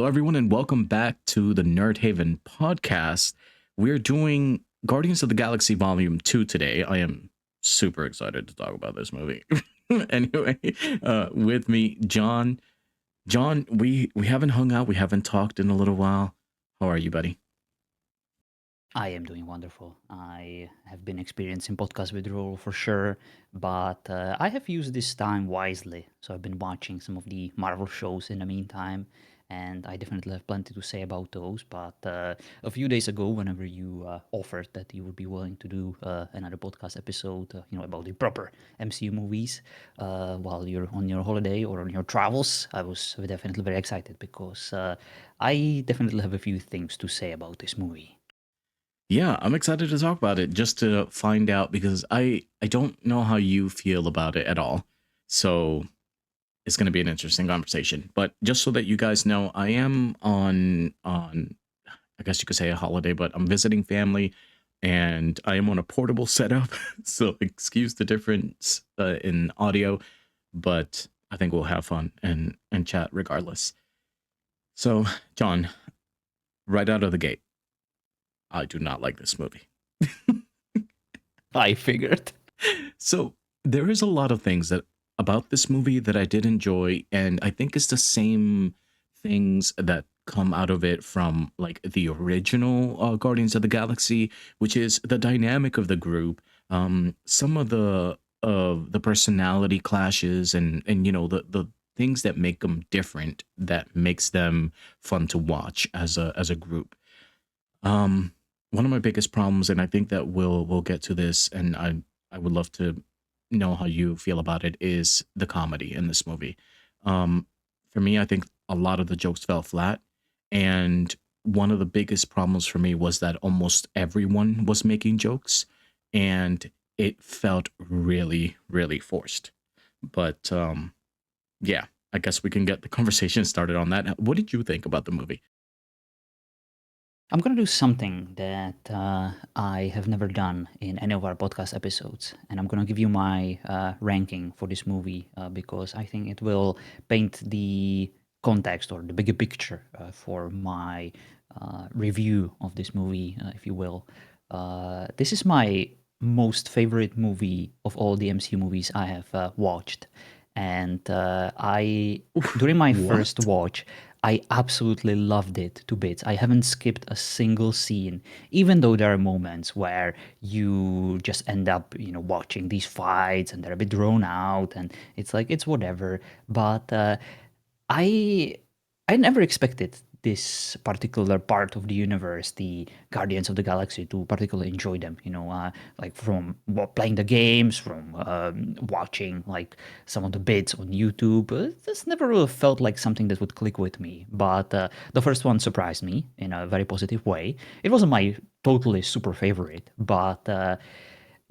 Hello, everyone, and welcome back to the Nerd Haven podcast. We're doing Guardians of the Galaxy Volume 2 today. I am super excited to talk about this movie. Anyway, with me, John. John, we haven't hung out, we haven't talked in a little while. How are you, buddy? I am doing wonderful. I have been experiencing podcast withdrawal for sure, but I have used this time wisely. So I've been watching some of the Marvel shows in the meantime, and I definitely have plenty to say about those. But a few days ago, whenever you offered that you would be willing to do another podcast episode, about the proper MCU movies, while you're on your holiday or on your travels, I was definitely very excited because I definitely have a few things to say about this movie. Yeah, I'm excited to talk about it just to find out because I don't know how you feel about it at all. So it's going to be an interesting conversation. But just so that you guys know, I am on I guess you could say a holiday, but I'm visiting family and I am on a portable setup. So excuse the difference in audio, but I think we'll have fun and chat regardless. So, John, right out of the gate, I do not like this movie. I figured. So, there is a lot of things that about this movie that I did enjoy, and I think it's the same things that come out of it from like the original Guardians of the Galaxy, which is the dynamic of the group, some of the personality clashes, and the things that make them different, that makes them fun to watch as a group. Um, One of my biggest problems, and I think that we'll get to this, and I would love to know how you feel about it, is the comedy in this movie. Um, for me, I think a lot of the jokes fell flat, and one of the biggest problems for me was that almost everyone was making jokes, and it felt really, really forced. But yeah, I guess we can get the conversation started on that. What did you think about the movie? I'm going to do something that I have never done in any of our podcast episodes. And I'm going to give you my ranking for this movie because I think it will paint the context or the bigger picture for my review of this movie, if you will. This is my most favorite movie of all the MCU movies I have watched. And during my first What? watch, I absolutely loved it to bits. I haven't skipped a single scene, even though there are moments where you just end up, watching these fights and they're a bit drawn out, and it's like it's whatever. But I I never expected this particular part of the universe, the Guardians of the Galaxy, to particularly enjoy them. Like from playing the games, from watching like some of the bits on YouTube. This never really felt like something that would click with me. But the first one surprised me in a very positive way. It wasn't my totally super favorite, but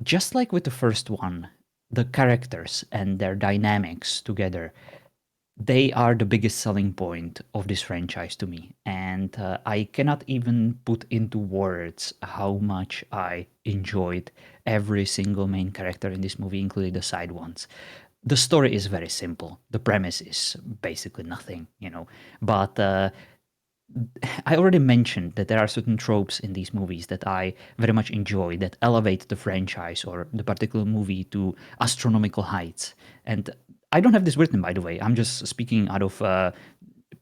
just like with the first one, the characters and their dynamics together, they are the biggest selling point of this franchise to me. And I cannot even put into words how much I enjoyed every single main character in this movie, including the side ones. The story is very simple. The premise is basically nothing, But I already mentioned that there are certain tropes in these movies that I very much enjoy that elevate the franchise or the particular movie to astronomical heights. And I don't have this written, by the way. I'm just speaking out of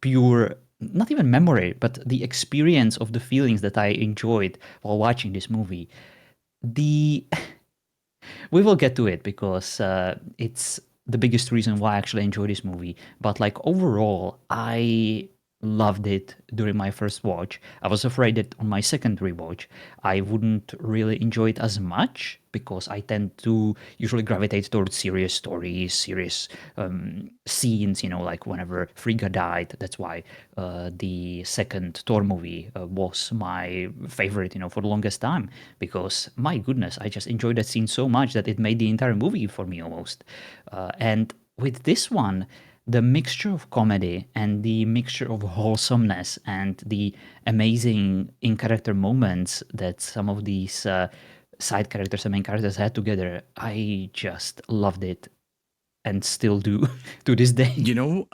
pure, not even memory, but the experience of the feelings that I enjoyed while watching this movie. The We will get to it because it's the biggest reason why I actually enjoy this movie. But like overall, I loved it during my first watch. I was afraid that on my second rewatch, I wouldn't really enjoy it as much because I tend to usually gravitate towards serious stories, serious scenes, like whenever Frigga died. That's why the second Thor movie was my favorite, for the longest time because my goodness, I just enjoyed that scene so much that it made the entire movie for me almost. And with this one, the mixture of comedy and the mixture of wholesomeness and the amazing in character moments that some of these side characters and main characters had together, I just loved it and still do to this day. You know,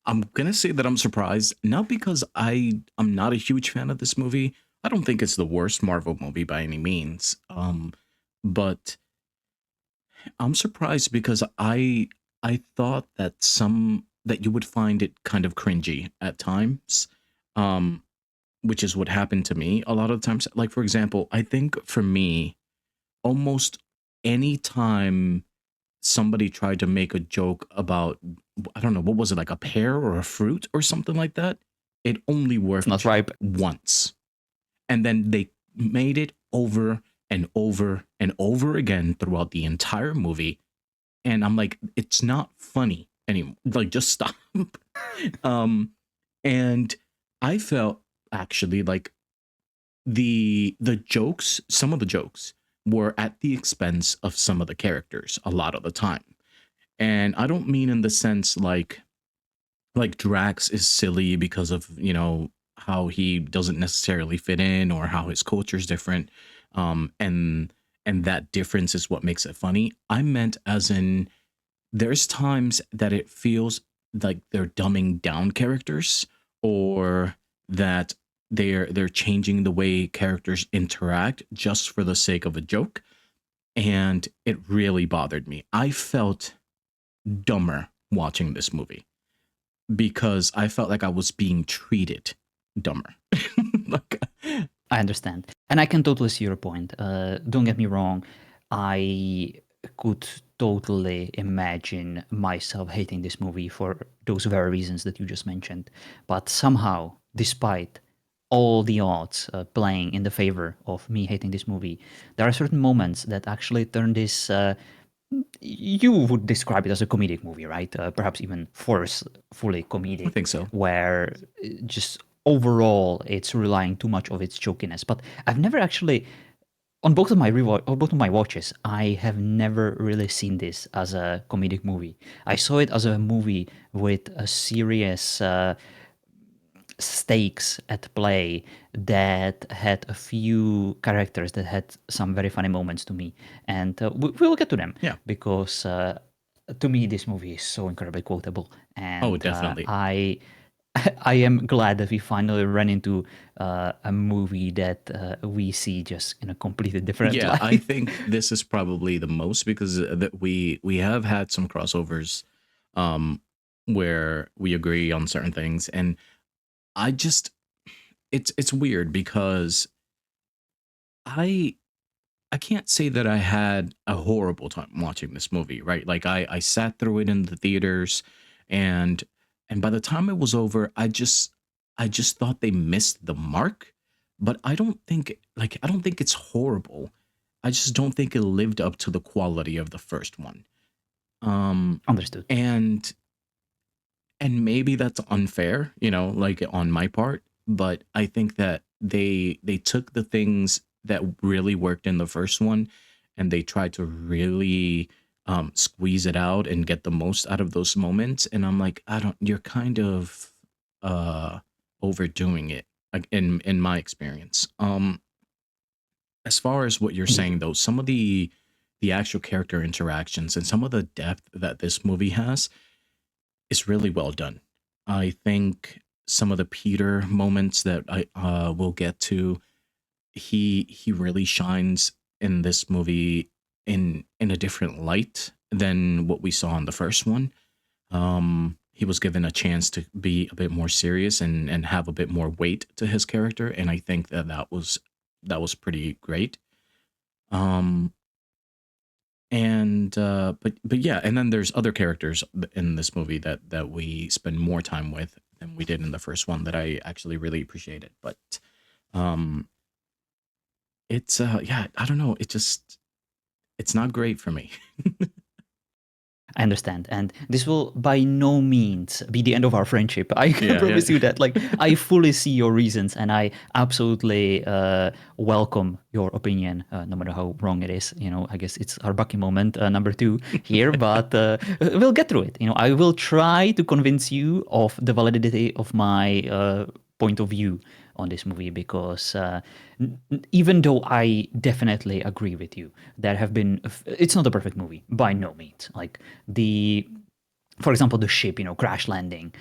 I'm gonna say that I'm surprised, not because I'm not a huge fan of this movie. I don't think it's the worst Marvel movie by any means. But I'm surprised because I thought that that you would find it kind of cringy at times. Um, which is what happened to me a lot of times. Like for example, I think for me, almost any time somebody tried to make a joke about, I don't know, what was it, like a pear or a fruit or something like that, it only It's not worked ripe. once. And then they made it over and over and over again throughout the entire movie. And I'm like, it's not funny anymore. Like, just stop. um, and I felt actually like the jokes, some of the jokes were at the expense of some of the characters a lot of the time. And I don't mean in the sense like Drax is silly because of, how he doesn't necessarily fit in or how his culture is different. And that difference is what makes it funny. I meant as in there's times that it feels like they're dumbing down characters, or that they're changing the way characters interact just for the sake of a joke, and it really bothered me. I felt dumber watching this movie because I felt like I was being treated dumber. Like, I understand. And I can totally see your point. Don't get me wrong. I could totally imagine myself hating this movie for those very reasons that you just mentioned. But somehow, despite all the odds playing in the favor of me hating this movie, there are certain moments that actually turn this. You would describe it as a comedic movie, right? Perhaps even forcefully I comedic, think so. where just overall it's relying too much of its jokiness. But I've never actually, on both of my or both of my watches, I have never really seen this as a comedic movie. I saw it as a movie with a serious stakes at play, that had a few characters that had some very funny moments to me, and we'll get to them, Yeah. because to me this movie is so incredibly quotable, Oh, and definitely. I I am glad that we finally ran into a movie that we see just in a completely different Yeah, I light. think this is probably the most because that we have had some crossovers um where we agree on certain things, and I just it's weird because I I can't say that I had a horrible time watching this movie, right? Like I sat through it in the theaters, and by the time it was over, I just thought they missed the mark, but I don't think it's horrible. I just don't think it lived up to the quality of the first one. Um Understood. and maybe that's unfair, like on my part, but I think that they took the things that really worked in the first one, and they tried to really squeeze it out and get the most out of those moments, and I'm like, I don't you're kind of uh overdoing it, like in my experience. As far as what you're Indeed. saying though, some of the actual character interactions and some of the depth that this movie has is really well done. I think some of the Peter moments that I will get to, he really shines in this movie in a different light than what we saw in the first one. He was given a chance to be a bit more serious and have a bit more weight to his character, and I think that that was pretty great. Um, and but yeah, and then there's other characters in this movie that we spend more time with than we did in the first one that I actually really appreciated. But um it's yeah, I don't know, it's not great for me. I understand. And this will by no means be the end of our friendship. I can Yeah, promise yeah. you that. Like, I fully see your reasons, and I absolutely welcome your opinion, no matter how wrong it is. I guess it's our Bucky moment, number two here, but we'll get through it. I will try to convince you of the validity of my point of view on this movie, because even though I definitely agree with you, there have been it's not a perfect movie by no means. Like, the for example, the ship, crash landing.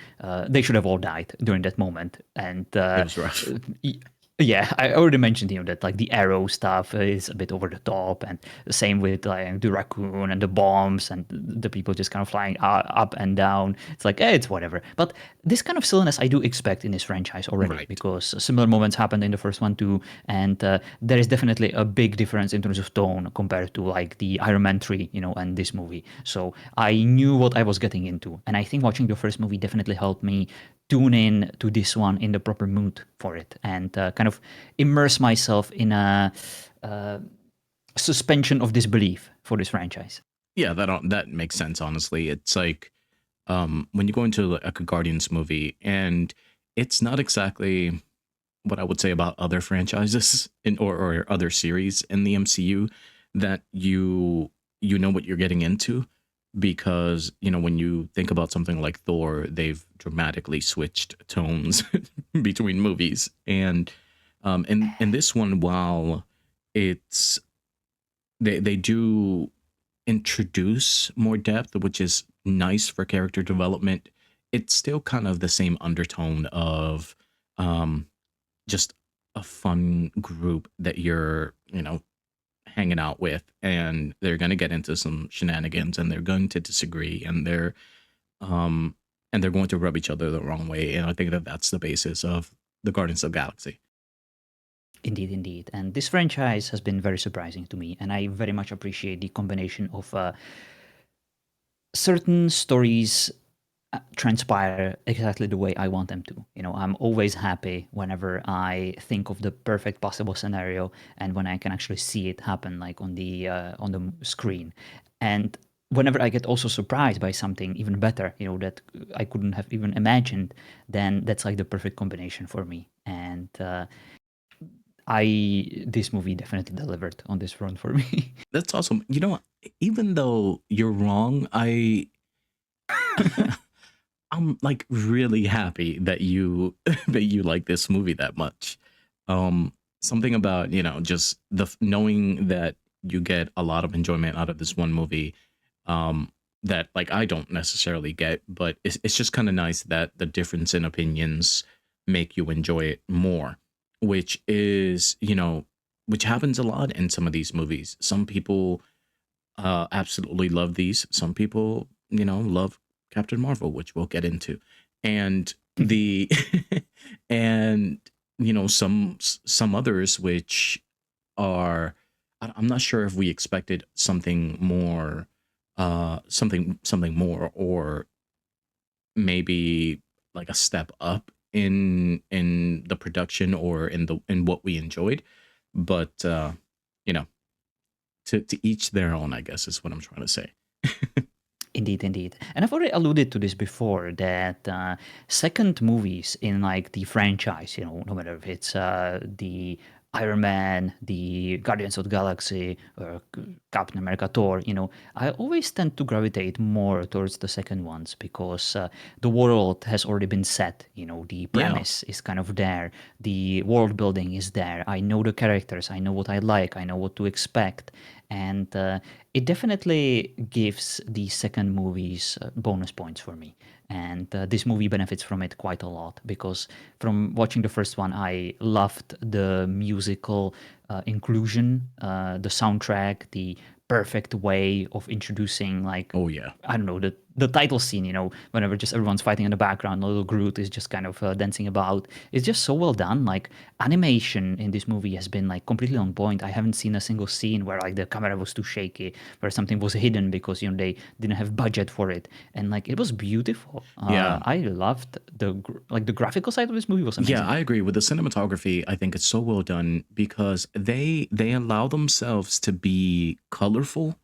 They should have all died during that moment. And It was rough. y- yeah, I already mentioned, that like the arrow stuff is a bit over the top, and the same with like the raccoon and the bombs and the people just kind of flying up and down. It's like, it's whatever. But this kind of silliness I do expect in this franchise already, Right. because similar moments happened in the first one too, and there is definitely a big difference in terms of tone compared to like the Iron Man 3, and this movie. So I knew what I was getting into, and I think watching the first movie definitely helped me tune in to this one in the proper mood for it, and kind of immerse myself in a uh, suspension of disbelief for this franchise. Yeah, that makes sense. Honestly, it's like when you go into like a Guardians movie, and it's not exactly what I would say about other franchises or other series in the MCU, that you know what you're getting into, because when you think about something like Thor, they've dramatically switched tones between movies, and in this one, while it's they do introduce more depth, which is nice for character development, it's still kind of the same undertone of um just a fun group that you're, hanging out with, and they're going to get into some shenanigans, and they're going to disagree, um and they're going to rub each other the wrong way, and I think that that's the basis of the Guardians of the Galaxy. Indeed, indeed. And this franchise has been very surprising to me, and I very much appreciate the combination of certain stories transpire exactly the way I want them to. I'm always happy whenever I think of the perfect possible scenario, and when I can actually see it happen, like on the screen. And whenever I get also surprised by something even better, that I couldn't have even imagined, then that's like the perfect combination for me. And I this movie definitely delivered on this front for me. That's awesome. Even though you're wrong, I'm like really happy that you that you like this movie that much. Something about, just knowing that you get a lot of enjoyment out of this one movie, that like I don't necessarily get, but it's just kind of nice that the difference in opinions make you enjoy it more, which is, which happens a lot in some of these movies. Some people absolutely love these. Some people, love Captain Marvel, which we'll get into, and the and some others which are, I'm not sure if we expected something more, something more, or maybe like a step up in the production or in what we enjoyed, but you know to each their own, I guess, is what I'm trying to say. Indeed, indeed. And I've already alluded to this before, that second movies in like the franchise, no matter if it's the Iron Man, the Guardians of the Galaxy, or Captain America, Thor, I always tend to gravitate more towards the second ones, because the world has already been set, the Yeah. premise is kind of there, the world building is there. I know the characters, I know what I like, I know what to expect. And it definitely gives the second movies bonus points for me. And this movie benefits from it quite a lot, because from watching the first one, I loved the musical inclusion, the soundtrack, the perfect way of introducing, like, Oh yeah. I don't know, the title scene, whenever just everyone's fighting in the background, little Groot is just kind of dancing about. It's just so well done. Like, animation in this movie has been like completely on point. I haven't seen a single scene where like the camera was too shaky, where something was hidden because they didn't have budget for it, and like it was beautiful. Yeah. I loved like the graphical side of this movie was Yeah, amazing. I agree with the cinematography. I think it's so well done because they allow themselves to be colorful,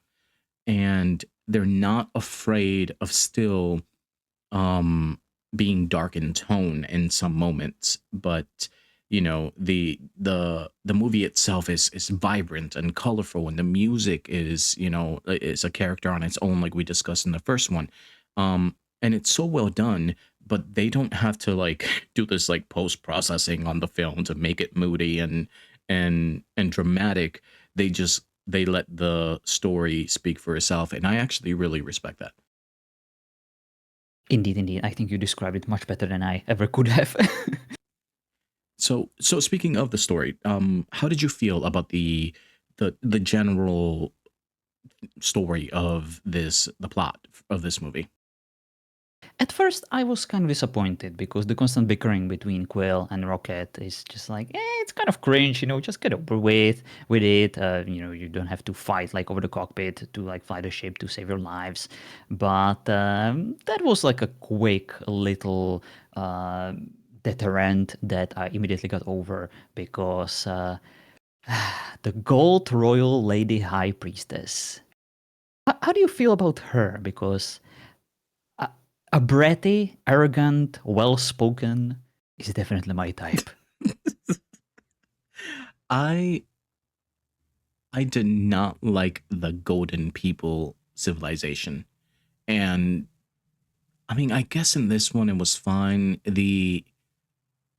and they're not afraid of still um being dark in tone in some moments, but the movie itself is vibrant and colorful, and the music is a character on its own, like we discussed in the first one. And it's so well done, but they don't have to like do this like post processing on the film to make it moody and dramatic. They let the story speak for itself, and I actually really respect that. Indeed, indeed. I think you described it much better than I ever could have. So speaking of the story, how did you feel about the general story of the plot of this movie? At first, I was kind of disappointed because the constant bickering between Quill and Rocket is just like, it's kind of cringe, just get over with it. You don't have to fight like over the cockpit to like fly the ship to save your lives. But that was like a quick little deterrent that I immediately got over because the Gold Royal Lady High Priestess. How do you feel about her? Because a, a bratty, arrogant, well-spoken is definitely my type. I I did not like the Golden People civilization, and I mean, I guess in this one it was fine.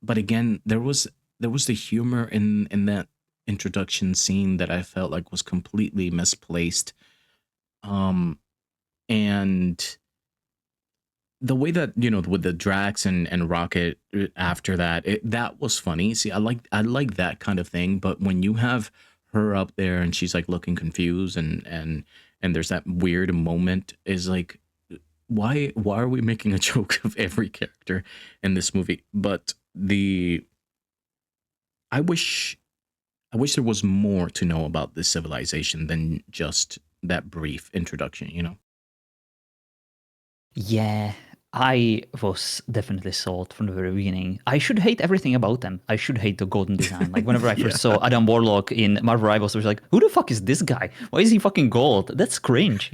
But again, there was the humor in that introduction scene that I felt like was completely misplaced. Um, and the way that with the Drax and Rocket after that, that was funny. See, I like that kind of thing, but when you have her up there and she's like looking confused and there's that weird moment, is like, why are we making a joke of every character in this movie? But the I wish I wish there was more to know about this civilization than just that brief introduction. Yeah, I was definitely sold from the very beginning. I should hate everything about them. I should hate the golden design. Like whenever I Yeah. first saw Adam Warlock in Marvel Rivals, I was like, who the fuck is this guy? Why is he fucking gold? That's cringe.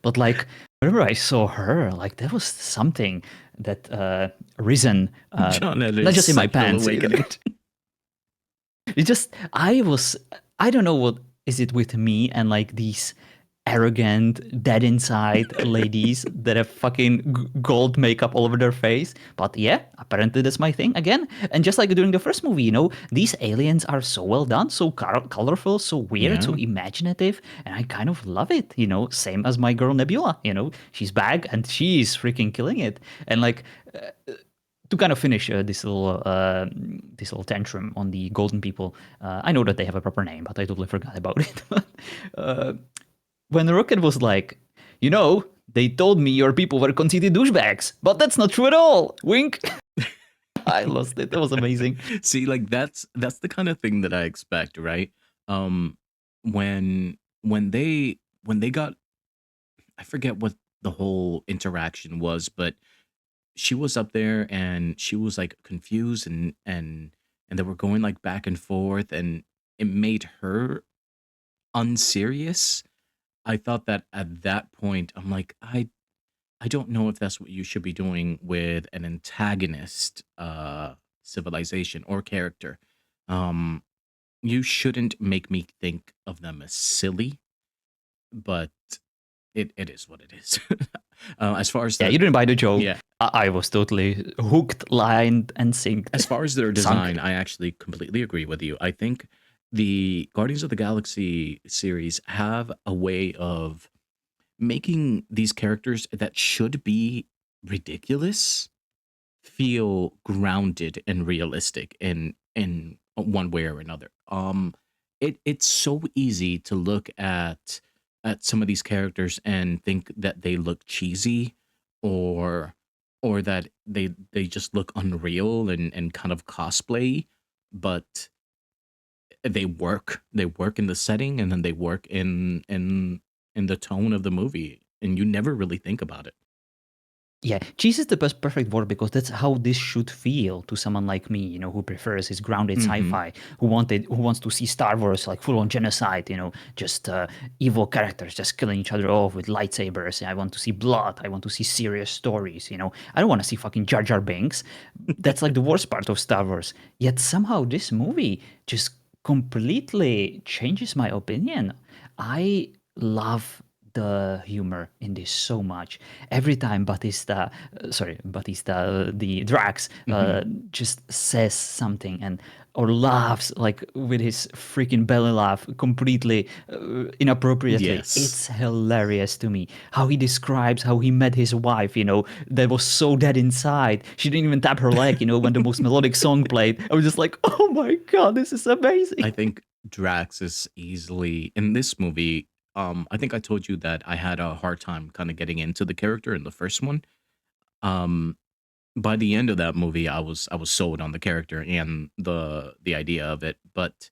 But like whenever I saw her, like there was something that risen, John had not his just in my sexual pants. awakening. It just I don't know what is it with me and like these arrogant, dead inside ladies that have fucking gold makeup all over their face. But yeah, apparently that's my thing again. And just like during the first movie, these aliens are so well done, so colorful, so weird, so Yeah. imaginative, and I kind of love it. Same as my girl Nebula. She's back and she's freaking killing it. And like to kind of finish this little tantrum on the golden people, I know that they have a proper name, but I totally forgot about it. uh, when Rocket was like, they told me your people were conceited douchebags, but that's not true at all. Wink. I lost it. That was amazing. See, like that's the kind of thing that I expect, right? Um when they got, I forget what the whole interaction was, but she was up there and she was like confused and they were going like back and forth and it made her unserious. I thought that at that point I'm like, I don't know if that's what you should be doing with an antagonist civilization or character. Um you shouldn't make me think of them as silly, but it is what it is. As far as Yeah, the you didn't buy the joke. Yeah, I was totally hooked, lined, and as far as their sunk. design, I actually completely agree with you. I think the Guardians of the Galaxy series have a way of making these characters that should be ridiculous feel grounded and realistic in one way or another. It's so easy to look at some of these characters and think that they look cheesy or or that they just look unreal and kind of cosplay, but they work in the setting and then they work in the tone of the movie and you never really think about it. Yeah, cheese is the best perfect word because that's how this should feel to someone like me, who prefers his grounded Hmm. sci-fi, who wants to see Star Wars like full on genocide, just evil characters just killing each other off with lightsabers. I want to see blood. I want to see serious stories. I don't want to see fucking Jar Jar Binks. That's like the worst part of Star Wars. Yet somehow this movie just completely changes my opinion. I love the humor in this so much. Every time Batista, the Drax, Hmm. just says something and or laughs like with his freaking belly laugh completely inappropriately. Yes. It's hilarious to me how he describes how he met his wife, that was so dead inside. She didn't even tap her leg, when the most melodic song played. I was just like, oh my God, this is amazing. I think Drax is easily in this movie. I think I told you that I had a hard time kind of getting into the character in the first one. Um, by the end of that movie, I was sold on the character and the idea of it. But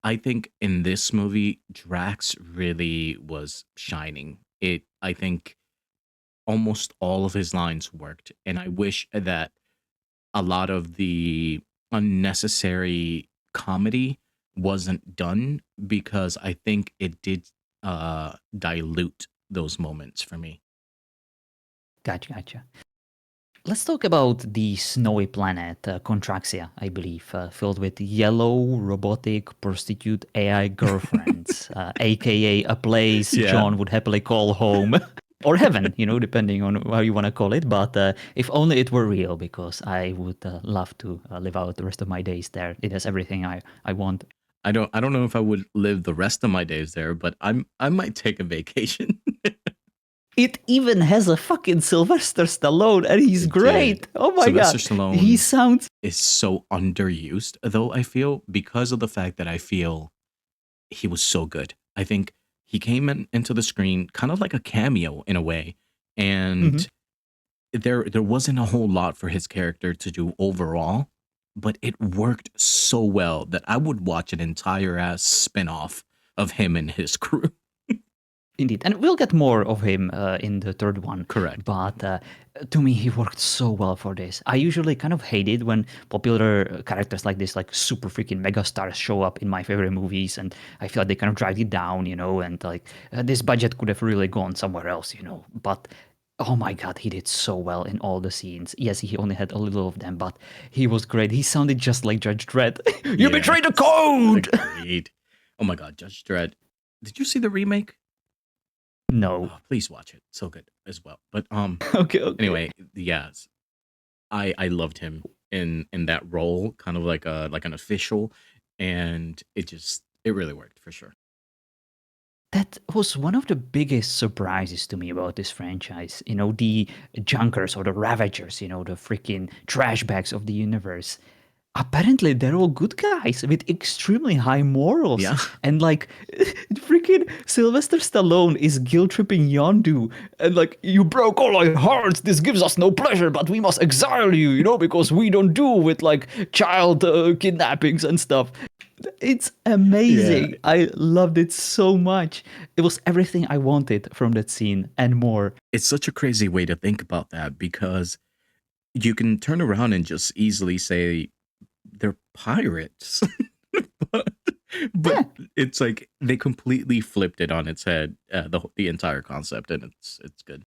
I think in this movie, Drax really was shining. I think almost all of his lines worked, and I wish that a lot of the unnecessary comedy wasn't done because I think it did dilute those moments for me. Gotcha. Let's talk about the snowy planet, Contraxia, I believe, filled with yellow robotic prostitute AI girlfriends, aka a place Yeah. John would happily call home. Or heaven, depending on how you want to call it. But if only it were real, because I would love to live out the rest of my days there. It has everything I want. I don't know if I would live the rest of my days there, but I might take a vacation. It even has a fucking Sylvester Stallone, and he's It did. great. Oh my Sylvester God. He Stallone sounds. is so underused, though I feel because of the fact that I feel he was so good. I think he came into the screen kind of like a cameo in a way, Mhm. and there wasn't a whole lot for his character to do overall, but it worked so well that I would watch an entire ass spin-off of him and his crew. Indeed, and we'll get more of him in the third one. Correct. But to me, he worked so well for this. I usually kind of hate it when popular characters like this, like super freaking megastars, show up in my favorite movies, and I feel like they kind of drag it down, and like this budget could have really gone somewhere else. But oh my God, he did so well in all the scenes. Yes, he only had a little of them, but he was great. He sounded just like Judge Dredd. You betrayed the Yes. code. Agreed. Oh my god, Judge Dredd. Did you see the remake? No. Oh, please watch it. So good as well. But Okay. anyway, yes. I loved him in that role, kind of like an official, and it really worked for sure. That was one of the biggest surprises to me about this franchise. The Junkers or the Ravagers, the freaking trash bags of the universe. Apparently, they're all good guys with extremely high morals. Yeah. And like, freaking Sylvester Stallone is guilt tripping Yondu. And like, you broke all our hearts. This gives us no pleasure, but we must exile you, because we don't do with like child kidnappings and stuff. It's Yeah. amazing. I loved it so much. It was everything I wanted from that scene and more. It's such a crazy way to think about that because you can turn around and just easily say they're pirates. but, but Yeah, it's like they completely flipped it on its head, the entire concept, and it's good.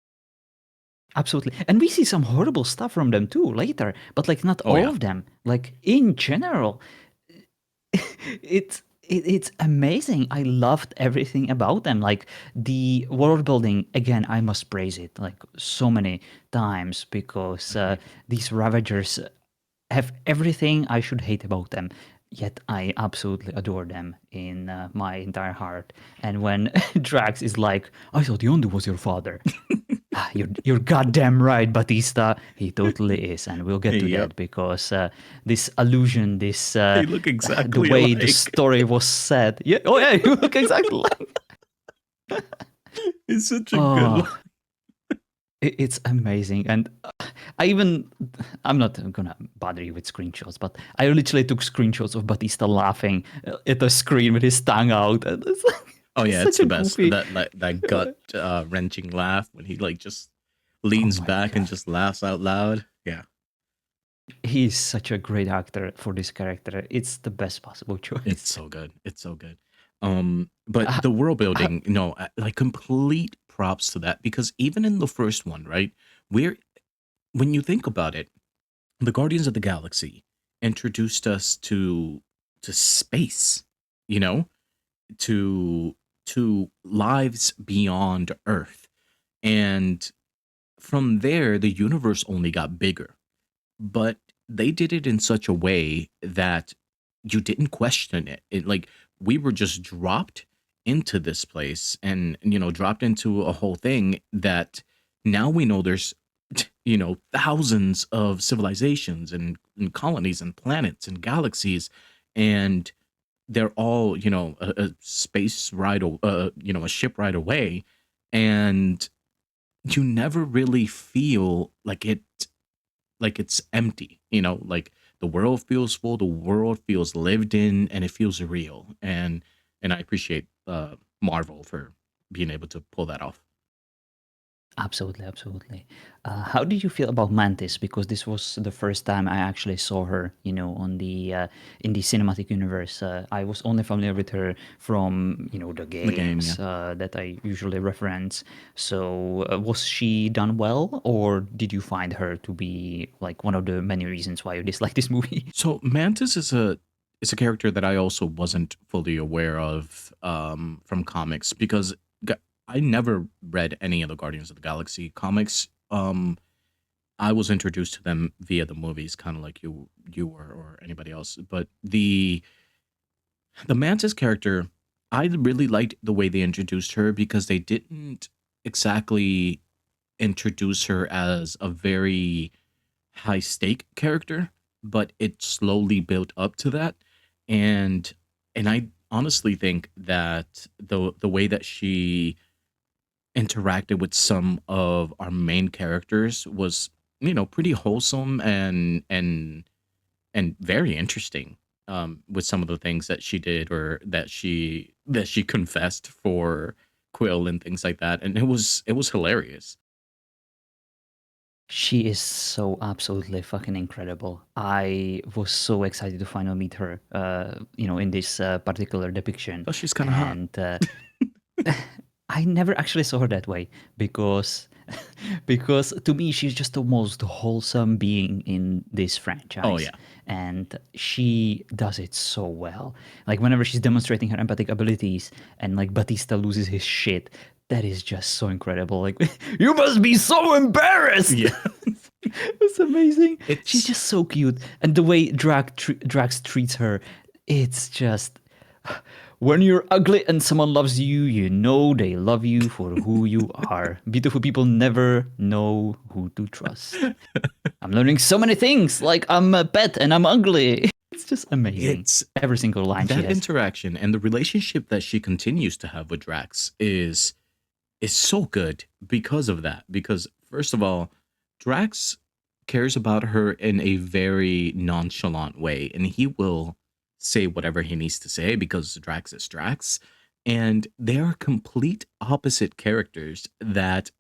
absolutely. And we see some horrible stuff from them too later, but like not Oh all yeah. of them. Like in general, it's amazing. I loved everything about them. Like the world building, again, I must praise it like so many times because Agreed. these Ravagers have everything I should hate about them. Yet I absolutely adore them in my entire heart. And when Drax is like, "I thought Yondu was your father," you're goddamn right, Batista. He totally is, and we'll get to Yep. that because this allusion, this They look the exactly way the alike. story was said. Yeah. Oh yeah, you look exactly like. It's such a good line. Oh, it's amazing, and I'm not gonna bother you with screenshots, but I literally took screenshots of Batista laughing at the screen with his tongue out, and it's like Oh it's yeah, it's such the a best. goofy. That gut wrenching laugh when he like just Oh leans my back and God. just laughs out loud. Yeah. He's such a great actor for this character. It's the best possible It's choice. so good. It's so good. But Uh, the world uh, building, like complete props to that because even in the first one, right? We're when you think about it, the Guardians of the Galaxy introduced us to space, you know, to to lives beyond Earth. And from there, the universe only got bigger. But they did it in such a way that you didn't question it. It like we were just dropped into this place and dropped into a whole thing that now we know there's thousands of civilizations and colonies and planets and galaxies, and they're all a space ride a ship ride away, and you never really feel like it's empty, like the world feels full, the world feels lived in, and it feels real. And I appreciate Marvel for being able to pull that off. Absolutely, absolutely. How did you feel about Mantis? Because this was the first time I actually saw her, on the in the cinematic universe. I was only familiar with her from, the The game, games yeah. that I usually reference. So, was she done well, or did you find her to be like one of the many reasons why you dislike this movie? So Mantis is a character that I also wasn't fully aware of from comics, because I never read any of the Guardians of the Galaxy comics. I was introduced to them via the movies, kind of like you were, or anybody else. But the Mantis character, I really liked the way they introduced her, because they didn't exactly introduce her as a very high stake character, but it slowly built up to that. And I honestly think that the way that she interacted with some of our main characters was, pretty wholesome and very interesting, with some of the things that she did, or that she confessed for Quill and things like that, and it was hilarious. She is so absolutely fucking incredible. I was so excited to finally meet her, in this particular depiction. Plus, she's kind of hot. And I never actually saw her that way because because to me she's just the most wholesome being in this Oh franchise, yeah. and she does it so well. Like whenever she's demonstrating her empathic abilities and like Batista loses his shit, that is just so incredible. Like you must be so embarrassed. Yeah. It's amazing. She's It's just so cute, and the way Drax treats her, it's just when you're ugly and someone loves you, you know they love you for who you are. Beautiful people never know who to trust. I'm learning so many things, like I'm a pet and I'm ugly. It's just amazing. it's Every single line she that has. interaction and the relationship that she continues to have with Drax is so good because of that. Because first of all, Drax cares about her in a very nonchalant way, and he will say whatever he needs to say because Drax is Drax. And they are complete opposite characters that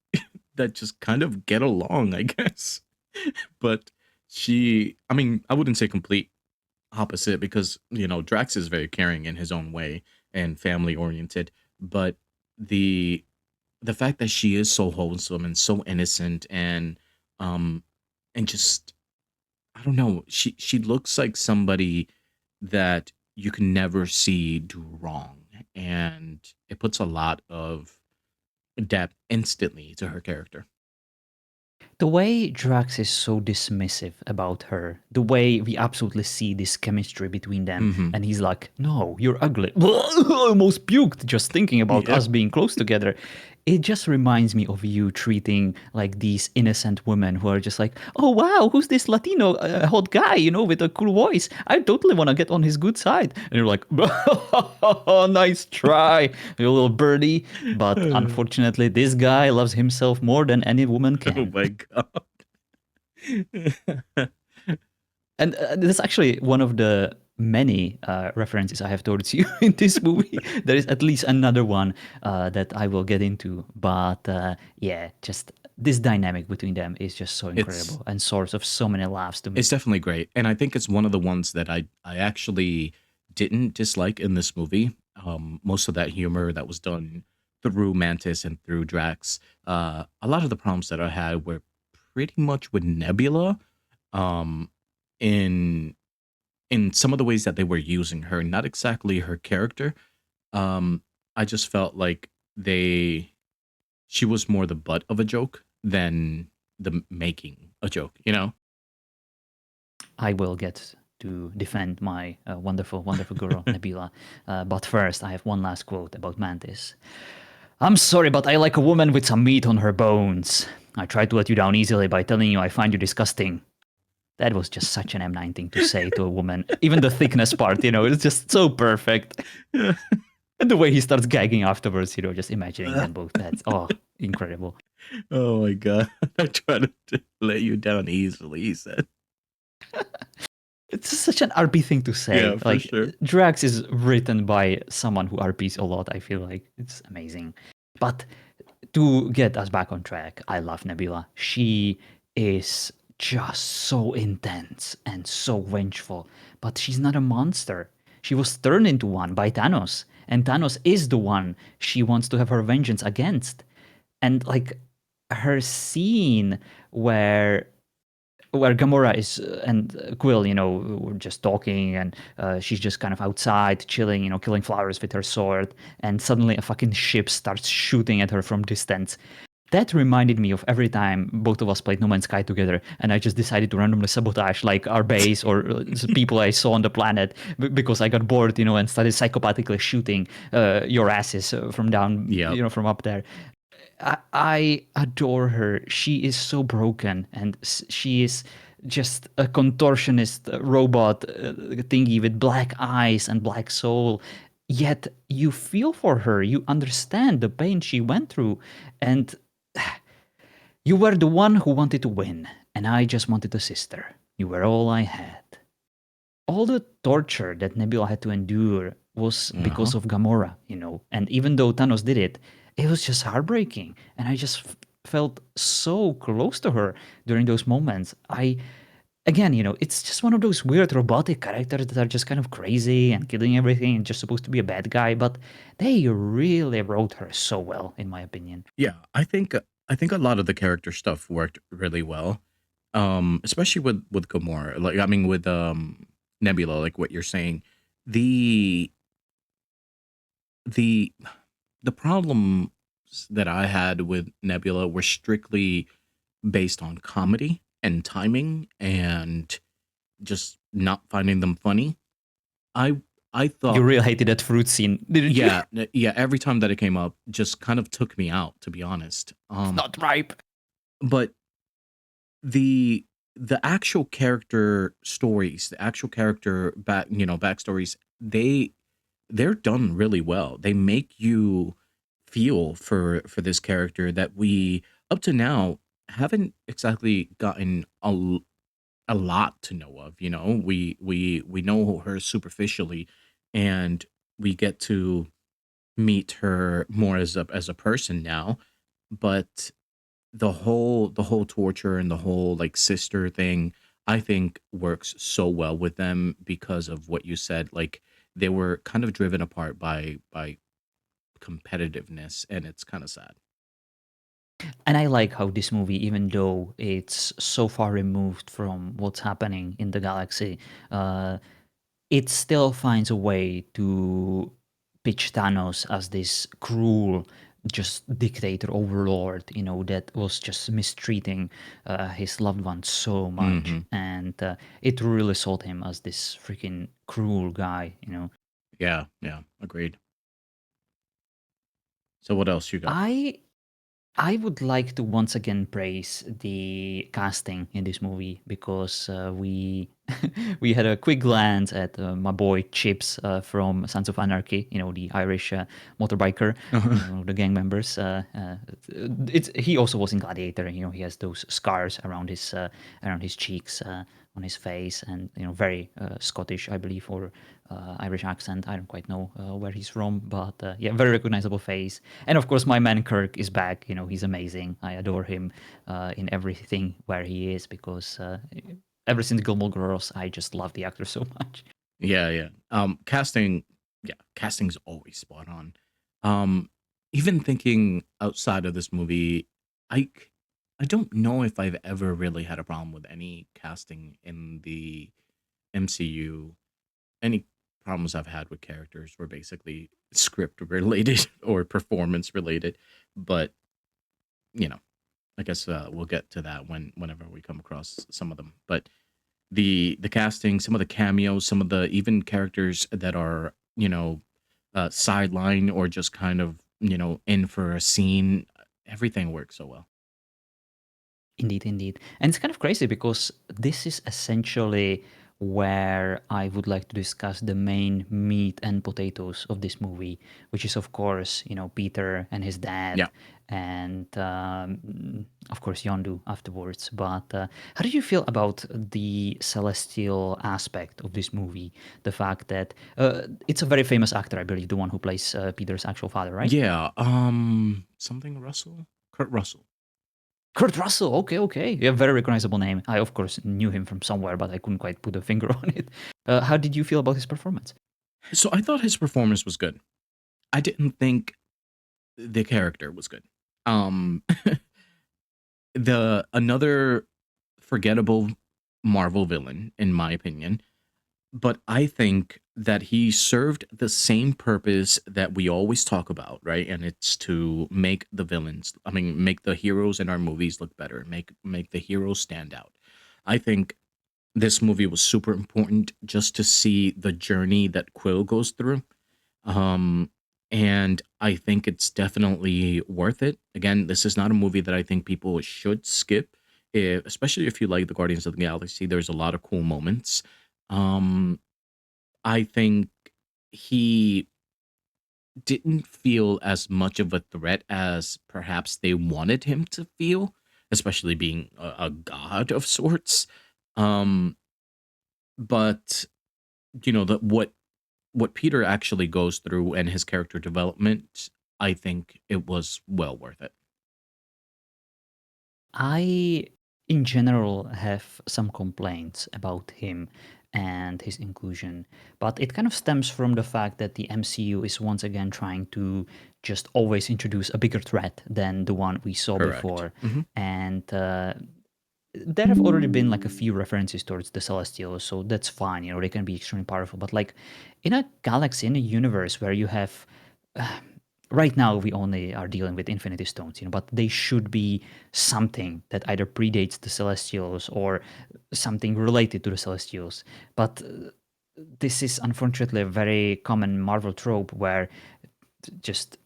just kind of get along, I guess. But I mean, I wouldn't say complete opposite, because Drax is very caring in his own way and family oriented, but the the fact that she is so wholesome and so innocent, um and just, I don't know, she looks like somebody that you can never see do wrong, and it puts a lot of depth instantly to her character. The way Drax is so dismissive about her, the way we absolutely see this chemistry between them, Hmm. and he's like, "No, you're ugly." I almost puked just thinking about Yeah. us being close together. It just reminds me of you treating like these innocent women who are just like, "Oh wow, who's this Latino hot guy, with a cool voice? I totally want to get on his good side." And you're like, "Oh, nice try, you little birdie." But unfortunately, this guy loves himself more than any woman Oh can. my god. And that's actually one of the many references I have towards you in this movie. There is at least another one that I will get into. But yeah, just this dynamic between them is just so it's incredible and source of so many laughs to It's me. definitely great, and I think it's one of the ones that I actually didn't dislike in this movie. Most of that humor that was done through Mantis and through Drax. A lot of the problems that I had were pretty much with Nebula, um, in in some of the ways that they were using her, not exactly her character. Um, I just felt like they she was more the butt of a joke than the making a joke, you know? I will get to defend my wonderful, wonderful girl, Nabila. But first, I have one last quote about Mantis. I'm sorry, but I like a woman with some meat on her bones. I tried to let you down easily by telling you I find you disgusting. That was just such an M9 thing to say to a woman. Even the thickness part, it's just so perfect. And the way he starts gagging afterwards, just imagining them both. That's, incredible. Oh my god. I tried to let you down easily, he said. It's such an RP thing to say. Yeah, for Like, sure. Drax is written by someone who RPs a lot, I feel like. It's amazing. But to get us back on track, I love Nebula. She is just so intense and so vengeful, but she's not a monster. She was turned into one by Thanos, and Thanos is the one she wants to have her vengeance against. And like her scene where Gamora is and Quill, were just talking, and she's just kind of outside chilling, killing flowers with her sword, and suddenly a fucking ship starts shooting at her from distance. That reminded me of every time both of us played No Man's Sky together, and I just decided to randomly sabotage like our base or people I saw on the planet because I got bored, and started psychopathically shooting your asses from down, Yep. from up there. I adore her. She is so broken, and she is just a contortionist robot thingy with black eyes and black soul. Yet you feel for her. You understand the pain she went through, and you were the one who wanted to win, and I just wanted a sister. You were all I had. All the torture that Nebula had to endure was Uh-huh. because of Gamora, And even though Thanos did it, it was just heartbreaking. And I just felt so close to her during those moments. Again, it's just one of those weird robotic characters that are just kind of crazy and killing everything and just supposed to be a bad guy. But they really wrote her so well, in my opinion. Yeah, I think a lot of the character stuff worked really well. Especially with Gamora. Like I mean with Nebula, like what you're saying. The the the problems that I had with Nebula were strictly based on comedy and timing and just not finding them funny. I I You thought really hated that fruit scene, didn't you? yeah, every time that it came up just kind of took me out, to be honest. It's not ripe. But the the actual character stories, the actual character backstories, they're done really well. They make you feel for this character that we up to now haven't exactly gotten a lot to know of. We know her superficially, and we get to meet her more as a person now. But the whole torture and the whole like sister thing, I think works so well with them because of what you said. Like they were kind of driven apart by competitiveness, and it's kind of sad. And I like how this movie, even though it's so far removed from what's happening in the galaxy, uh, it still finds a way to pitch Thanos as this cruel, just dictator overlord, that was just mistreating his loved ones so much. Hmm. And it really sold him as this freaking cruel guy. Yeah, yeah, agreed. So what else you got? I I would like to once again praise the casting in this movie because we we had a quick glance at my boy Chips from Sons of Anarchy, the Irish motorbiker, one of the gang members. He also was in Gladiator. He has those scars around his cheeks, on his face, and very Scottish, I believe, or Irish accent. I don't quite know where he's from, but yeah, very recognizable face. And of course, my man Kirk is back. He's amazing. I adore him in everything where he is because ever since Gilmore Girls, I just love the actor so much. Yeah, yeah. Casting, yeah, casting's always spot on. Um, Even thinking outside of this movie, I I don't know if I've ever really had a problem with any casting in the MCU, any problems I've had with characters were basically script related or performance related. But you know, I guess we'll get to that whenever we come across some of them. But the casting, some of the cameos, some of the even characters that are sideline or just kind of in for a scene, everything works so well. Indeed, indeed. And it's kind of crazy because this is essentially where I would like to discuss the main meat and potatoes of this movie, which is, of course, Peter and his dad, Yeah. and of course, Yondu afterwards. But how do you feel about the celestial aspect of this movie? The fact that it's a very famous actor, I believe, the one who plays Peter's actual father, right? Yeah. Something Russell? Kurt Russell. Kurt Russell. Okay, okay. Yeah, very recognizable name. I of course knew him from somewhere, but I couldn't quite put a finger on it. How did you feel about his performance? So I thought his performance was good. I didn't think the character was good. Um the another forgettable Marvel villain, in my opinion. But I think that he served the same purpose that we always talk about, right? And it's to make the villains, I mean, make the heroes in our movies look better, make the heroes stand out. I think this movie was super important just to see the journey that Quill goes through. Um, and I think it's definitely worth it. Again, this is not a movie that I think people should skip, especially if you like the Guardians of the Galaxy. There's a lot of cool moments. Um, I think he didn't feel as much of a threat as perhaps they wanted him to feel, especially being a god of sorts. Um, but what Peter actually goes through and his character development, I think it was well worth it. I, in general, have some complaints about him and his inclusion, but it kind of stems from the fact that the MCU is once again trying to just always introduce a bigger threat than the one we saw Correct. before. And there have already been like a few references towards the Celestials, so that's fine. They can be extremely powerful. But like in a galaxy, in a universe where you have right now we only are dealing with Infinity Stones, but they should be something that either predates the Celestials or something related to the Celestials. But this is unfortunately a very common Marvel trope where just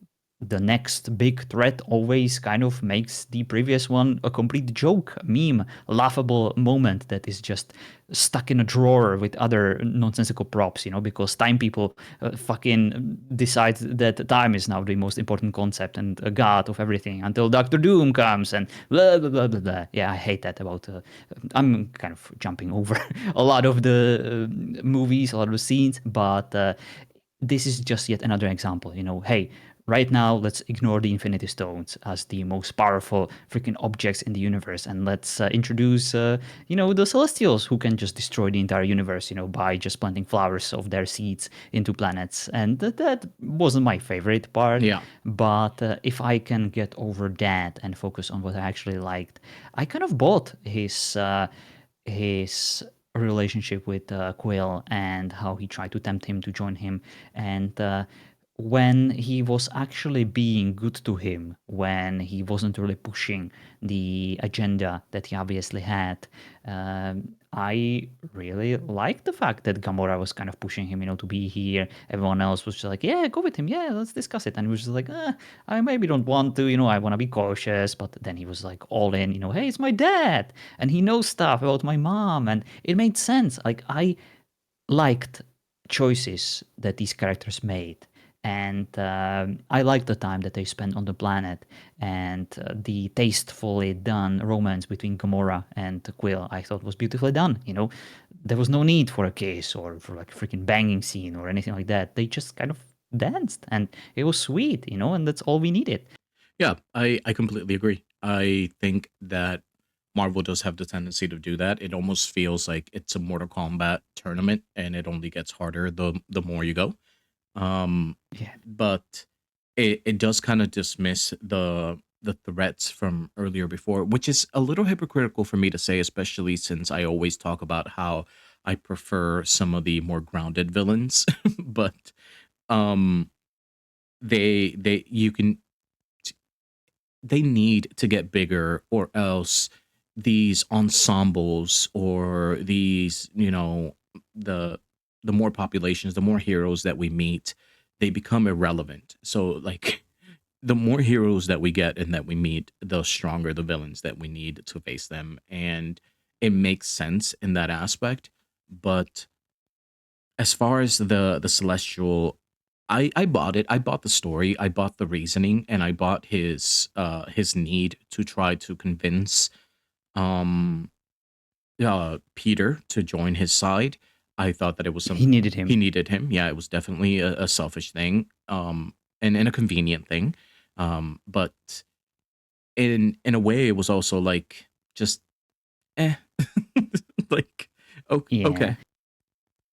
the next big threat always kind of makes the previous one a complete joke, meme, laughable moment that is just stuck in a drawer with other nonsensical props, because time people fucking decide that time is now the most important concept and a god of everything until Doctor Doom comes and blah, blah, blah, blah, blah. Yeah, I hate that about. I'm kind of jumping over a lot of the movies, a lot of the scenes, but this is just yet another example. Hey, right now let's ignore the Infinity Stones as the most powerful freaking objects in the universe, and let's introduce, the Celestials who can just destroy the entire universe, by just planting flowers of their seeds into planets. And that wasn't my favorite part, Yeah. but if I can get over that and focus on what I actually liked, I kind of bought his relationship with Quill and how he tried to tempt him to join him. And when he was actually being good to him, when he wasn't really pushing the agenda that he obviously had, I really liked the fact that Gamora was kind of pushing him, to be here. Everyone else was just like, yeah, go with him. Yeah, let's discuss it. And he was just like, I maybe don't want to, I want to be cautious. But then he was like all in, hey, it's my dad. And he knows stuff about my mom. And it made sense. Like, I liked choices that these characters made. And I liked the time that they spent on the planet and the tastefully done romance between Gamora and Quill. I thought was beautifully done. There was no need for a kiss or for like a freaking banging scene or anything like that. They just kind of danced and it was sweet, and that's all we needed. Yeah, I completely agree. I think that Marvel does have the tendency to do that. It almost feels like it's a Mortal Kombat tournament and it only gets harder the more you go. Um, Yeah. but it does kind of dismiss the threats from earlier before, which is a little hypocritical for me to say, especially since I always talk about how I prefer some of the more grounded villains, but um they you can they need to get bigger, or else these ensembles, or these, the the more populations, the more heroes that we meet, they become irrelevant. So like the more heroes that we get and that we meet, the stronger the villains that we need to face them. And it makes sense in that aspect. But as far as the celestial, I bought it. I bought the story. I bought the reasoning, and I bought his need to try to convince um Peter to join his side. I thought that it was He some needed he him. needed him. Yeah, it was definitely a selfish thing, and a convenient thing. But in a way, it was also like just eh, like Yeah. okay,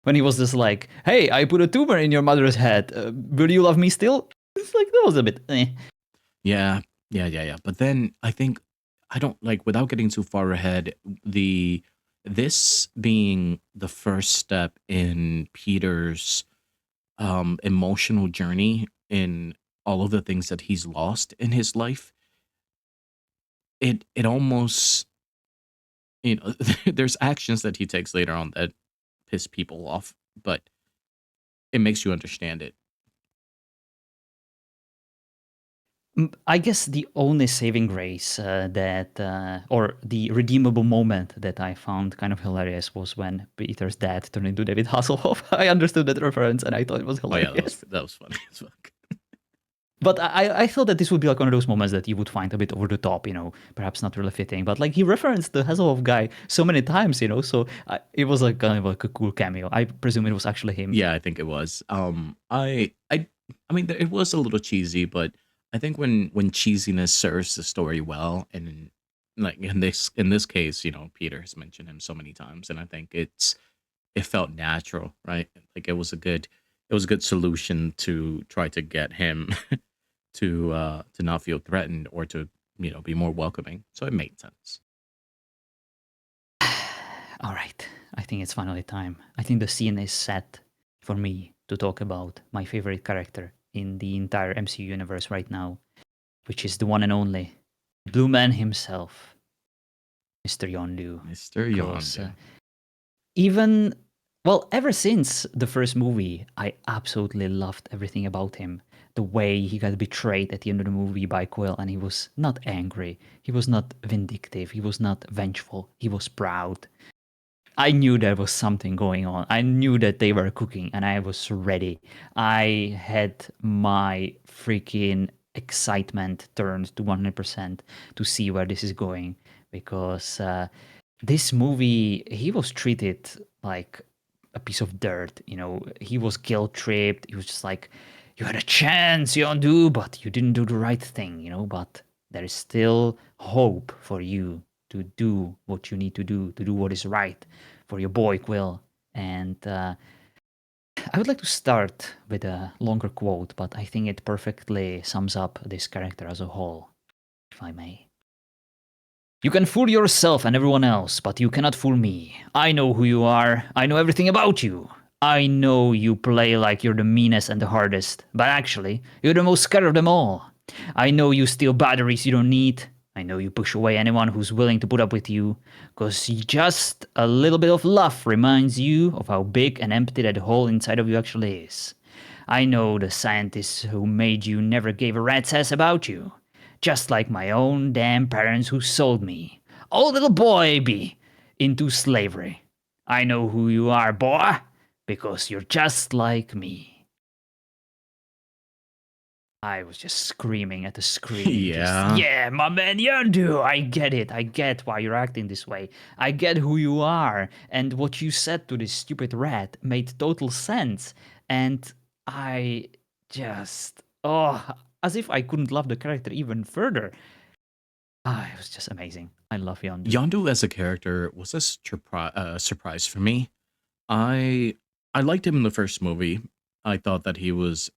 When he was just like, "Hey, I put a tumor in your mother's head. Will you love me still?" It's like that was a bit. Eh. yeah, yeah. But then I think I don't like, without getting too far ahead, the this being the first step in Peter's emotional journey in all of the things that he's lost in his life. It almost, there's actions that he takes later on that piss people off, but it makes you understand it. I guess the only saving grace or the redeemable moment that I found kind of hilarious was when Peter's dad turned into David Hasselhoff. I understood that reference and I thought it was Oh yeah, hilarious. that was funny as fuck. But I thought that this would be like one of those moments that you would find a bit over the top, perhaps not really fitting. But like he referenced the Hasselhoff guy so many times, so it was like kind of like a cool cameo. I presume it was actually him. Yeah, I think it was. I mean, it was a little cheesy, but I think when cheesiness serves the story well, and like in this case, Peter has mentioned him so many times, and I think it felt natural, right? Like it was a good solution to try to get him to not feel threatened, or to be more welcoming. So it made sense. All right, I think it's finally time. I think the scene is set for me to talk about my favorite character in the entire MCU universe right now, which is the one and only Blue Man himself, Mr. Yondu. Mr. Because Yondu. even, well, ever since the first movie, I absolutely loved everything about him. The way he got betrayed at the end of the movie by Quill, and he was not angry, he was not vindictive, he was not vengeful, he was proud. I knew there was something going on. I knew that they were cooking and I was ready. I had my freaking excitement turned to 100% to see where this is going because this movie, he was treated like a piece of dirt. He was guilt tripped. He was just like, you had a chance, Yondu, but you didn't do the right thing. But there is still hope for you to do what you need to do what is right for your boy Quill. And I would like to start with a longer quote, but I think it perfectly sums up this character as a whole, if I may. You can fool yourself and everyone else, but you cannot fool me. I know who you are. I know everything about you. I know you play like you're the meanest and the hardest, but actually, you're the most scared of them all. I know you steal batteries you don't need. I know you push away anyone who's willing to put up with you, because just a little bit of love reminds you of how big and empty that hole inside of you actually is. I know the scientists who made you never gave a rat's ass about you. Just like my own damn parents who sold me, a little boy be, into slavery. I know who you are, boy, because you're just like me. I was just screaming at the screen, just, Yeah. yeah, my man Yondu, I get it. I get why you're acting this way. I get who you are. And what you said to this stupid rat made total sense. And I just, as if I couldn't love the character even further. It was just amazing. I love Yondu. Yondu as a character was a surprise for me. I I liked him in the first movie. I thought that he was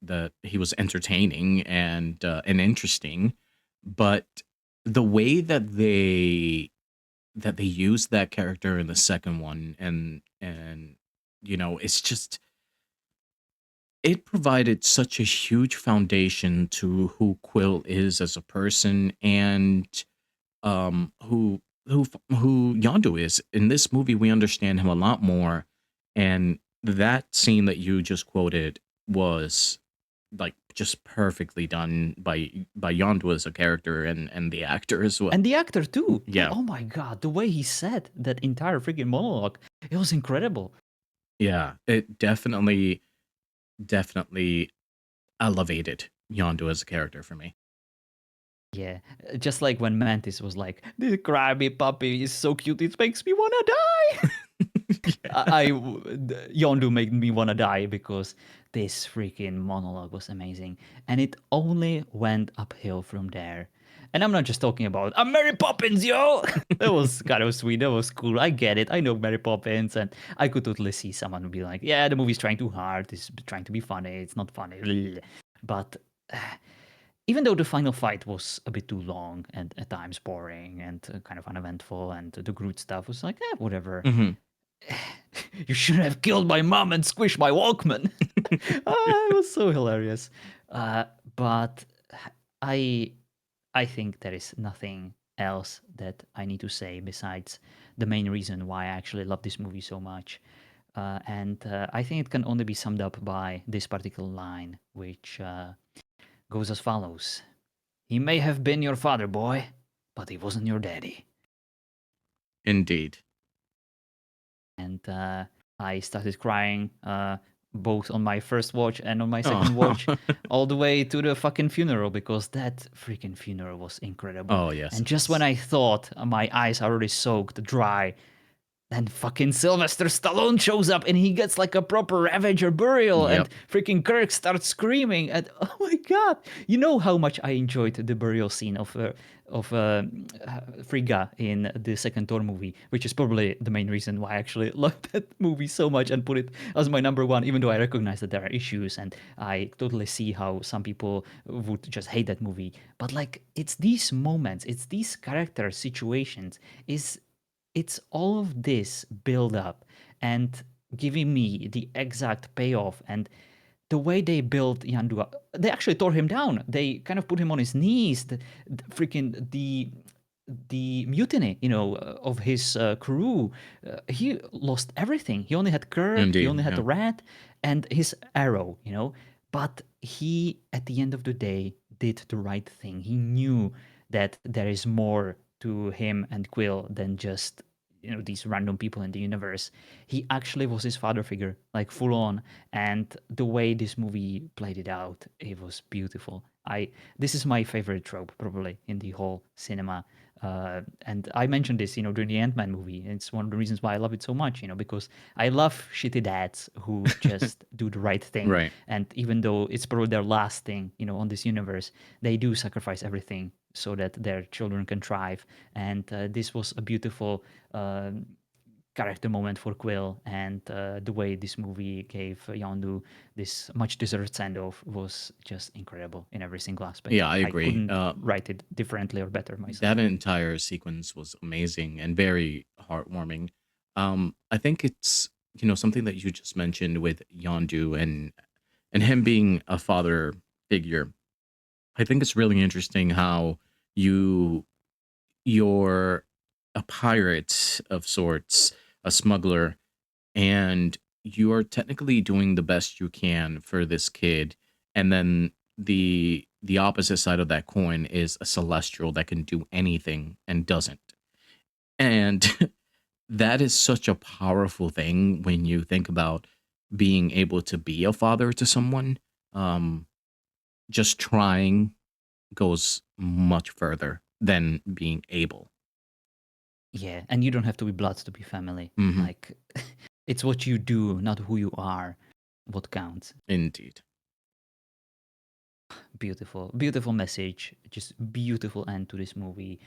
entertaining and interesting, but the way that they that they used that character in the second one, and it's just it provided such a huge foundation to who Quill is as a person, and who Yondu is. In this movie, we understand him a lot more, and that scene that you just quoted was like just perfectly done by Yondu as a character and the actor as well. And the actor too. Like, Yeah, oh my god, the way he said that entire freaking monologue, it was incredible. yeah, it definitely elevated Yondu as a character for me. Yeah, just like when Mantis was like, "The crabby puppy is so cute, it makes me wanna die." Yeah. Yondu made me wanna die because this freaking monologue was amazing, and it only went uphill from there. And I'm not just talking about I'm Mary Poppins, yo. That was kind of sweet. That was cool. I get it. I know Mary Poppins, and I could totally see someone be like, "Yeah, the movie's trying too hard. It's trying to be funny. It's not funny." But even though the final fight was a bit too long and at times boring and kind of uneventful, and the Groot stuff was like, whatever. Mhm. You should have killed my mom and squished my Walkman. It was so hilarious. Uh, but I I think there is nothing else that I need to say besides the main reason why I actually love this movie so much. And I think it can only be summed up by this particular line, which goes as follows: He may have been your father, boy, but he wasn't your daddy. Indeed. And I started crying both on my first watch and on my second Oh. watch, all the way to the fucking funeral, because that freaking funeral was incredible. Oh, yes, And it just when was. I thought my eyes are already soaked dry, then fucking Sylvester Stallone shows up and he gets like a proper Ravager burial, and Yep. freaking Kirk starts screaming. And oh my god, you know how much I enjoyed the burial scene of Frigga in the second Thor movie, which is probably the main reason why I actually loved that movie so much and put it as my number one. Even though I recognize that there are issues, and I totally see how some people would just hate that movie, but like it's these moments, it's these character situations, is it's all of this build up and giving me the exact payoff. And the way they built Yandu up, they actually tore him down. They kind of put him on his knees. The mutiny, of his crew. He lost everything. He only had Kirk. He only Indeed. had the Yeah. rat and his arrow. But he, at the end of the day, did the right thing. He knew that there is more to him and Quill than just these random people in the universe. He actually was his father figure, like full on. And the way this movie played it out, it was beautiful. I This is my favorite trope probably in the whole cinema. And I mentioned this, during the Ant-Man movie. It's one of the reasons why I love it so much, because I love shitty dads who just do the right thing. Right. And even though it's probably their last thing, on this universe, they do sacrifice everything so that their children can thrive. And this was a beautiful character moment for Quill, and the way this movie gave Yondu this much deserved send off was just incredible in every single aspect. Yeah, I I agree. couldn't write it differently or better That myself. entire sequence was amazing and very heartwarming. I think it's something that you just mentioned with Yondu and him being a father figure. I think it's really interesting how you you're a pirate of sorts, a smuggler, and you are technically doing the best you can for this kid, and then the opposite side of that coin is a celestial that can do anything and doesn't. And that is such a powerful thing when you think about being able to be a father to someone. um just trying goes much further than being able. Yeah, and you don't have to be blood to be family. Hmm. Like, it's what you do, not who you are, what counts. Indeed. Beautiful, beautiful message, just beautiful end to this movie.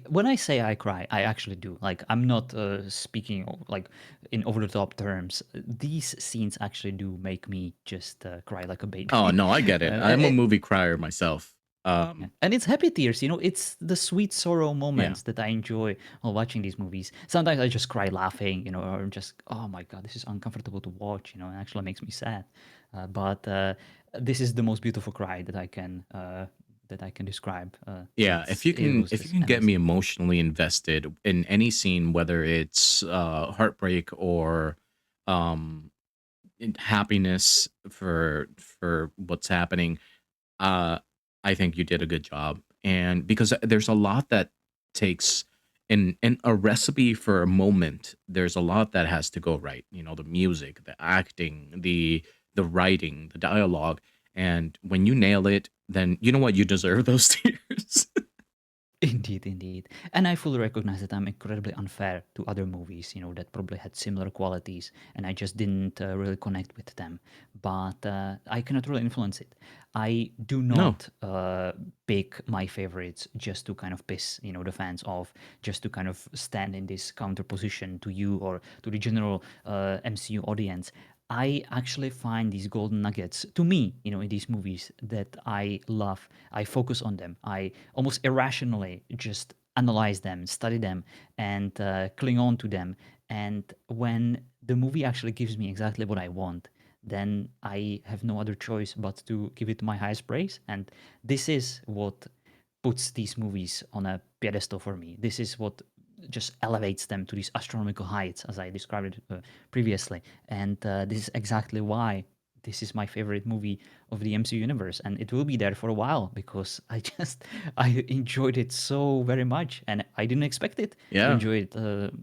When I say I cry, I actually do. Like, I'm not speaking like in over the top terms. These scenes actually do make me just cry like a Oh baby. no, I get it. I'm a It, movie crier myself. Yeah. Um, And it's happy tears, it's the sweet sorrow yeah, moments that I enjoy while watching these movies. Sometimes I just cry laughing, or just, oh my God, this is uncomfortable to watch, it actually makes me sad. But this is the most beautiful cry that I can describe. yeah. It was If you just can get me amazing. emotionally invested in any scene, whether it's heartbreak or um happiness for what's happening, uh, I think you did a good job. And because there's a lot that takes in a recipe for a moment, there's a lot that has to go right. You know, the music, the acting, the writing, the dialogue. And when you nail it, then you know what? You deserve those tears. Indeed, indeed. And I fully recognize that I'm incredibly unfair to other movies, that probably had similar qualities, and I just didn't really connect with them. But I cannot really influence it. I do No. not pick my favorites just to kind of piss, the fans off, just to kind of stand in this counter position to you or to the general MCU audience. I actually find these golden nuggets to me, in these movies that I love. I focus on them. I almost irrationally just analyze them, study them, and cling on to them. And when the movie actually gives me exactly what I want, then I have no other choice but to give it my highest praise. And this is what puts these movies on a pedestal for me. This is what just elevates them to these astronomical heights, as I described it previously. And this is exactly why this is my favorite movie of the MCU universe, and it will be there for a while because I enjoyed it so very much, and I didn't expect it to Yeah. enjoy it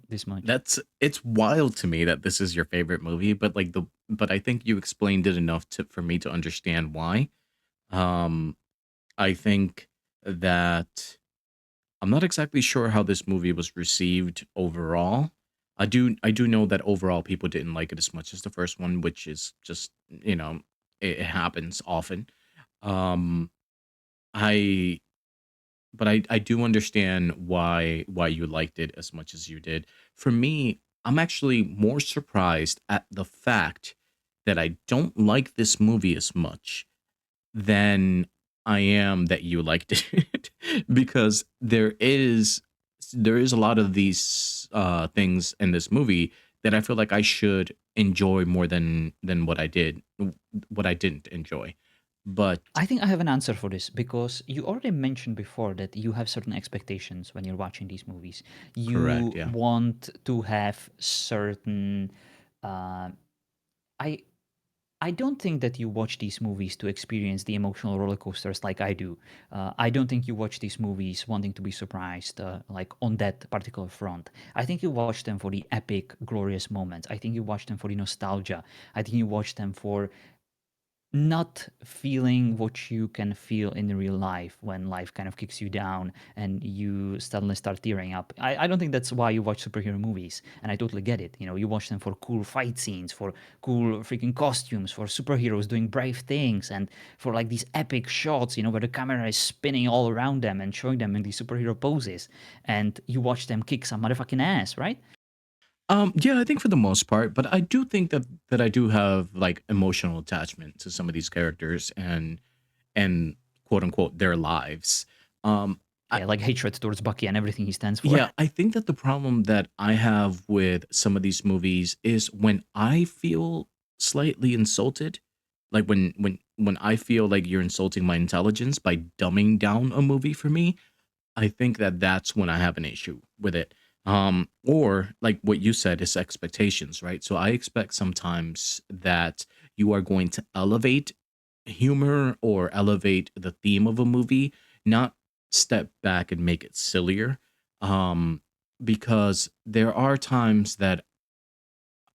this much. It's wild to me that this is your favorite movie, but but I think you explained it enough to for me to understand why. Um, I think that I'm not exactly sure how this movie was received overall. I do know that overall people didn't like it as much as the first one, which is just, it happens often. Um, I but I do understand why you liked it as much as you did. For me, I'm actually more surprised at the fact that I don't like this movie as much than I am that you liked it. Because there is a lot of these things in this movie that I feel like I should enjoy more than what I didn't enjoy. But I think I have an answer for this because you already mentioned before that you have certain expectations when you're watching these movies. correct, You yeah. want to have certain. Uh, I I don't think that you watch these movies to experience the emotional roller coasters like I do. I don't think you watch these movies wanting to be surprised, like on that particular front. I think you watch them for the epic, glorious moments. I think you watch them for the nostalgia. I think you watch them for not feeling what you can feel in real life when life kind of kicks you down and you suddenly start tearing up. I don't think that's why you watch superhero movies, and I totally get it. You watch them for cool fight scenes, for cool freaking costumes, for superheroes doing brave things, and for like these epic shots, where the camera is spinning all around them and showing them in these superhero poses, and you watch them kick some motherfucking ass, right? Yeah, I think for the most part, but I do think that I do have like emotional attachment to some of these characters and quote unquote their lives. I Yeah, like hatred towards Bucky and everything he stands for. Yeah, I think that the problem that I have with some of these movies is when I feel slightly insulted, like when I feel like you're insulting my intelligence by dumbing down a movie for me, I think that that's when I have an issue with it. Or like what you said is expectations, right? So I expect sometimes that you are going to elevate humor or elevate the theme of a movie, not step back and make it sillier. Um, because there are times that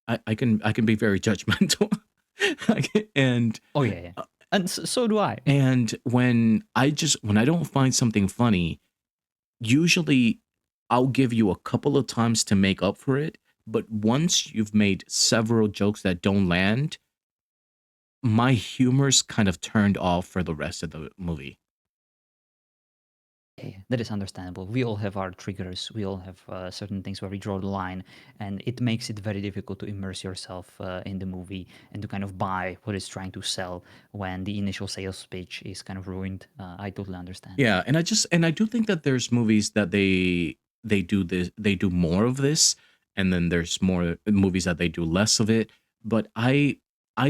I can be very judgmental. and Oh yeah, yeah. And so do I. and when I don't find something funny, usually I'll give you a couple of times to make up for it, but once you've made several jokes that don't land, my humor's kind of turned off for the rest of the movie. Yeah, that is understandable. We all have our triggers. We all have certain things where we draw the line, and it makes it very difficult to immerse yourself in the movie and to kind of buy what it's trying to sell when the initial sales pitch is kind of ruined. I totally understand. Yeah, and I do think that there's movies that they do more of this, and then there's more movies that they do less of it. But I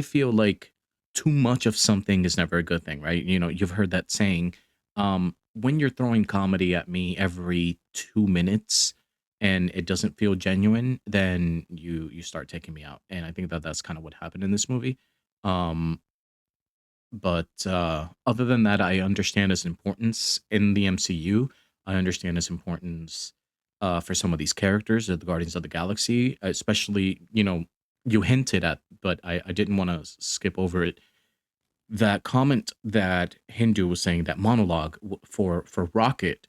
feel like too much of something is never a good thing, right? You know, you've heard that saying. When you're throwing comedy at me every 2 minutes and it doesn't feel genuine, then you start taking me out. And I think that that's kind of what happened in this movie. Um, but other than that, I understand its importance in the MCU. I understand its importance for some of these characters of the Guardians of the Galaxy, especially, you know, you hinted at, but I didn't want to skip over it. That comment that Hindu was saying, that monologue for Rocket,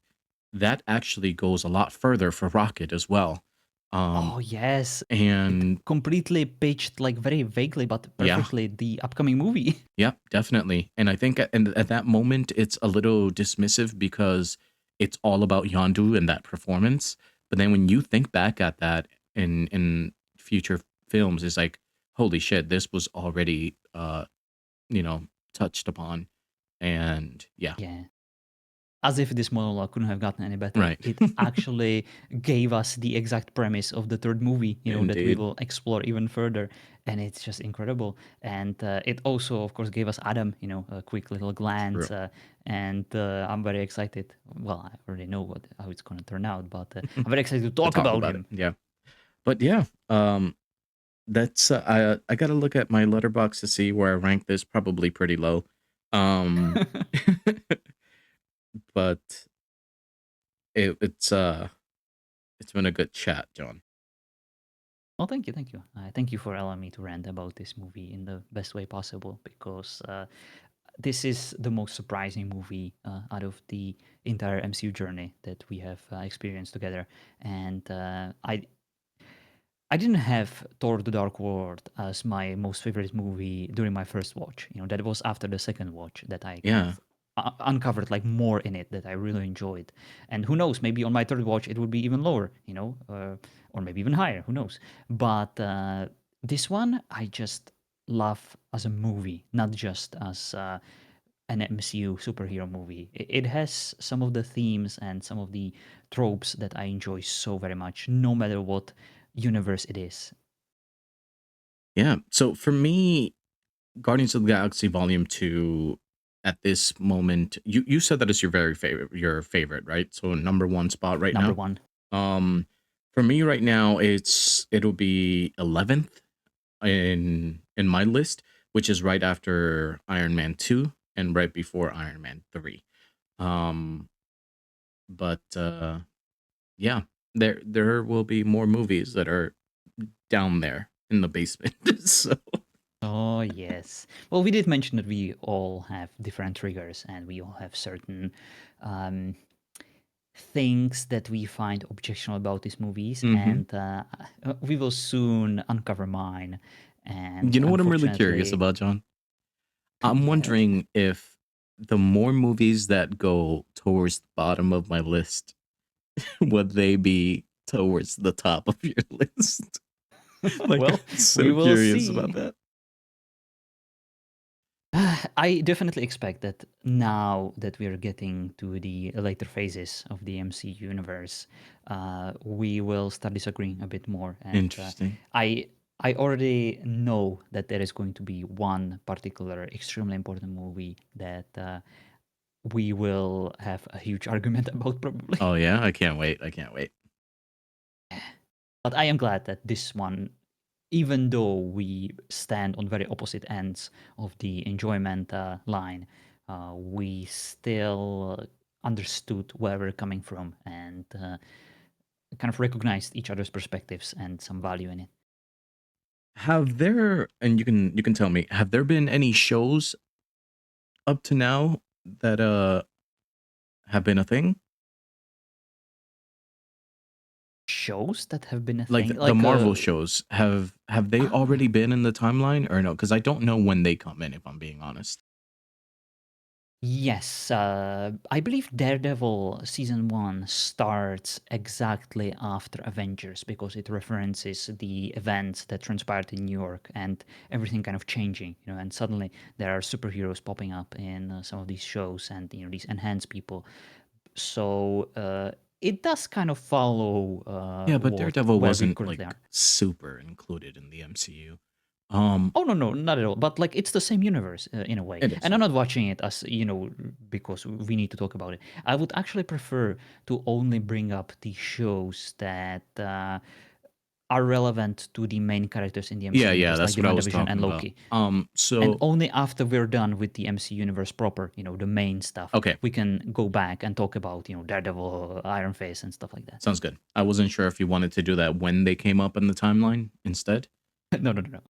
that actually goes a lot further for Rocket as well. Um, Oh yes, it and completely pitched like very vaguely but yeah, perfectly the upcoming movie. Yep, definitely. And I think at that moment it's a little dismissive because it's all about Yondu and that performance. But then when you think back at that in future films, it's like, holy shit, this was already you know, touched upon. And yeah, Yeah. As if this monologue couldn't have gotten any better. right. It actually gave us the exact premise of the third movie, that we Indeed. will explore even further, and it's just incredible. And it also, of course, gave us Adam, a quick little True. glance, and I'm very excited. Well, I already know how it's going to turn out, but I'm very excited to To talk talk about about it. him. Yeah. But yeah, that's I got to look at my letterbox to see where I rank this, probably pretty low. Um but it's been a good chat, John. Well, thank you, thank you. Thank you for allowing me to rant about this movie in the best way possible because this is the most surprising movie out of the entire MCU journey that we have experienced together. And I didn't have Thor: The Dark World as my most favorite movie during my first watch. That was after the second watch that I kind Yeah. of uncovered like more in it that I really enjoyed. And who knows, maybe on my third watch it would be even lower, or maybe even higher. Who knows? But this one I just love as a movie, not just as an MCU superhero movie. It has some of the themes and some of the tropes that I enjoy so very much, no matter what universe it is. Yeah. So for me, Guardians of the Galaxy Volume 2 at this moment, you said that is your favorite, right? So number one spot right Number now. one. Um for me right now it'll be 11th in my list, which is right after Iron Man 2 and right before Iron Man 3. Um but yeah, there will be more movies that are down there in the basement. So Oh, yes. Well, we did mention that we all have different triggers and we all have certain um, things that we find objectionable about these movies. mhm. And we will soon uncover mine. And You know what I'm really curious unfortunately, about, John? I'm yes. wondering if the more movies that go towards the bottom of my list, would they be towards the top of your list? Like, Well, I'm we so will curious about see. that. I definitely expect that now that we are getting to the later phases of the MC universe, we will start disagreeing a bit more. And Interesting. I I already know that there is going to be one particular extremely important movie that we will have a huge argument about probably. Oh yeah, I can't wait. I can't wait. But I am glad that this one, even though we stand on very opposite ends of the enjoyment line, we still understood where we're coming from and kind of recognized each other's perspectives and some value in it. Have there, and you can tell me, have there been any shows up to now that have been a thing? Shows that have been a Like thing, the like Marvel shows, have they already ah, been in the timeline or no? Because I don't know when they come in, if I'm being honest. Yes, I believe Daredevil season 1 starts exactly after Avengers because it references the events that transpired in New York and everything kind of changing, and suddenly there are superheroes popping up in some of these shows and these enhanced people. So it does kind of follow Yeah, but what Daredevil where we wasn't currently like are. super included in the MCU. Um, Oh, no, not at all. But like, it's the same universe in a way. it is. And I'm Yeah. not watching it as because we need to talk about it. I would actually prefer to only bring up the shows that are relevant to the main characters in the MC Yeah, yeah, universe, like that's the what I was WandaVision and talking about. Loki. And So only after we're done with the MC universe proper, the main stuff, okay, we can go back and talk about Daredevil, Iron Fist, and stuff like that. sounds good. I wasn't sure if you wanted to do that when they came up in the timeline instead. No, no, no, no.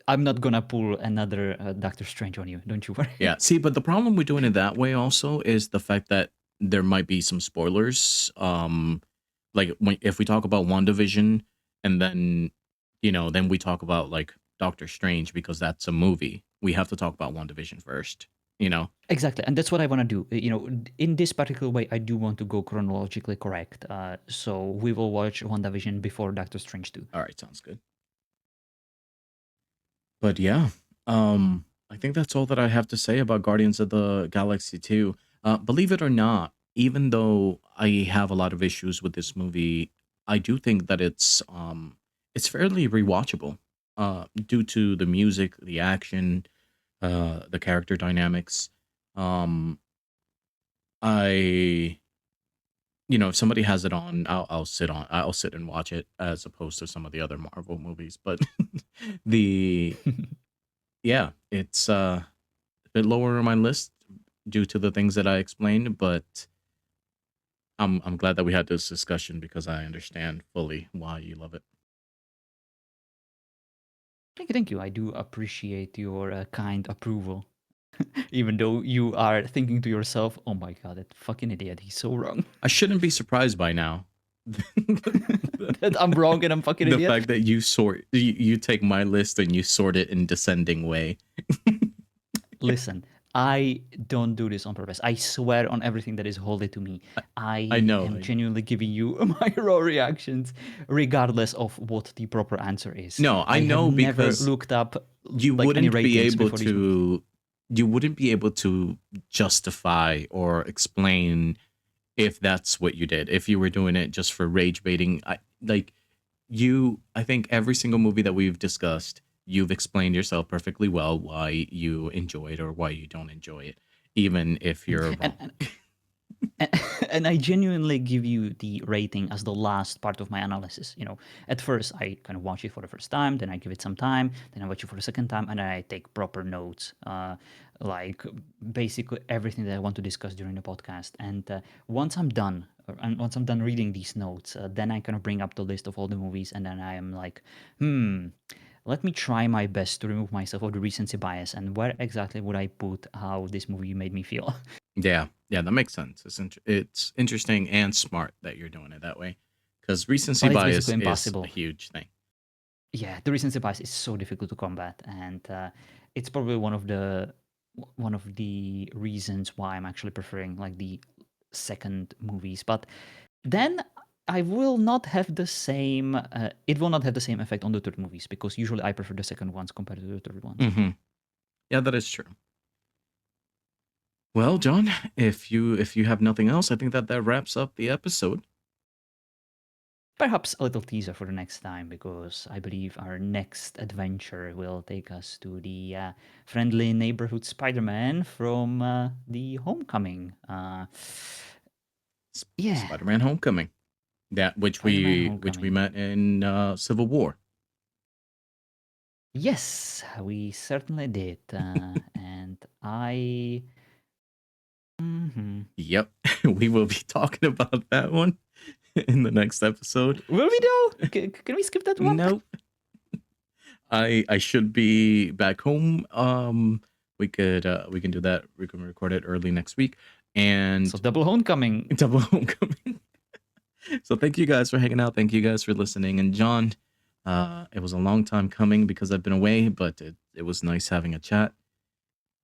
I'm not gonna pull another Doctor Strange on you. Don't you Yeah. worry. See, but the problem with doing it that way also is the fact that there might be some spoilers. Like when if we talk about WandaVision and then then we talk about like Doctor Strange because that's a movie. We have to talk about WandaVision first. You know. Exactly, and that's what I want to do. In this particular way, I do want to go chronologically correct. So we will watch WandaVision before Doctor Strange 2. All right, sounds good. But yeah, I think that's all that I have to say about Guardians of the Galaxy 2. Believe it or not, even though I have a lot of issues with this movie, I do think that it's fairly rewatchable. Due to the music, the action, the character dynamics. Um, I if somebody has it on, I'll sit and watch it as opposed to some of the other Marvel movies. But the yeah, it's a bit lower on my list due to the things that I explained, but I'm glad that we had this discussion because I understand fully why you love it. Thank you. I do appreciate your kind approval, even though you are thinking to yourself, "Oh my god, that fucking idiot! He's so wrong." I shouldn't be surprised by now. the, That I'm wrong and I'm fucking the idiot. fact that you take my list and you sort it in descending way. Listen, I don't do this on purpose. I swear on everything that is holy to me. I, I I know, am I know. genuinely giving you my raw reactions, regardless of what the proper answer is. No, I I have know never because looked up you like any wouldn't be ratings able before these movies. to you wouldn't be able to justify or explain if that's what you did. If you were doing it just for rage baiting, I think every single movie that we've discussed, you've explained yourself perfectly well why you enjoy it or why you don't enjoy it, even if you're And, wrong. and and I genuinely give you the rating as the last part of my analysis. At first I kind of watch it for the first time, then I give it some time, then I watch it for the second time, and then I take proper notes, like basically everything that I want to discuss during the podcast. And once I'm done, and once I'm done reading these notes, then I kind of bring up the list of all the movies, and then I am like, let me try my best to remove myself of the recency bias and where exactly would I put how this movie made me feel. Yeah, yeah, that makes sense. It's interesting and smart that you're doing it that way, because recency But it's bias basically is a impossible. huge thing. Yeah, the recency bias is so difficult to combat, and it's probably one of the reasons why I'm actually preferring like the second movies. But then I will not have the same. It will not have the same effect on the third movies because usually I prefer the second ones compared to the third ones. Yeah, that is true. Well, John, if you have nothing else, I think that wraps up the episode. Perhaps a little teaser for the next time because I believe our next adventure will take us to the friendly neighborhood Spider-Man from the Homecoming. Yeah, Spider-Man: Homecoming, that Spider-Man which we Homecoming. met in Civil War. Yes, we certainly did, and I. Mhm. Yep, we will be talking about that one in the next episode. Will we though? Can we skip that one? Nope, I should be back home. We can do that. We can record it early next week So and double Homecoming. double homecoming. So thank you guys for hanging out. Thank you guys for listening. And John, it was a long time coming because I've been away, but it was nice having a chat.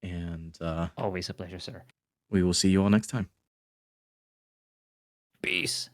And And Always a pleasure, sir. we will see you all next time. Peace.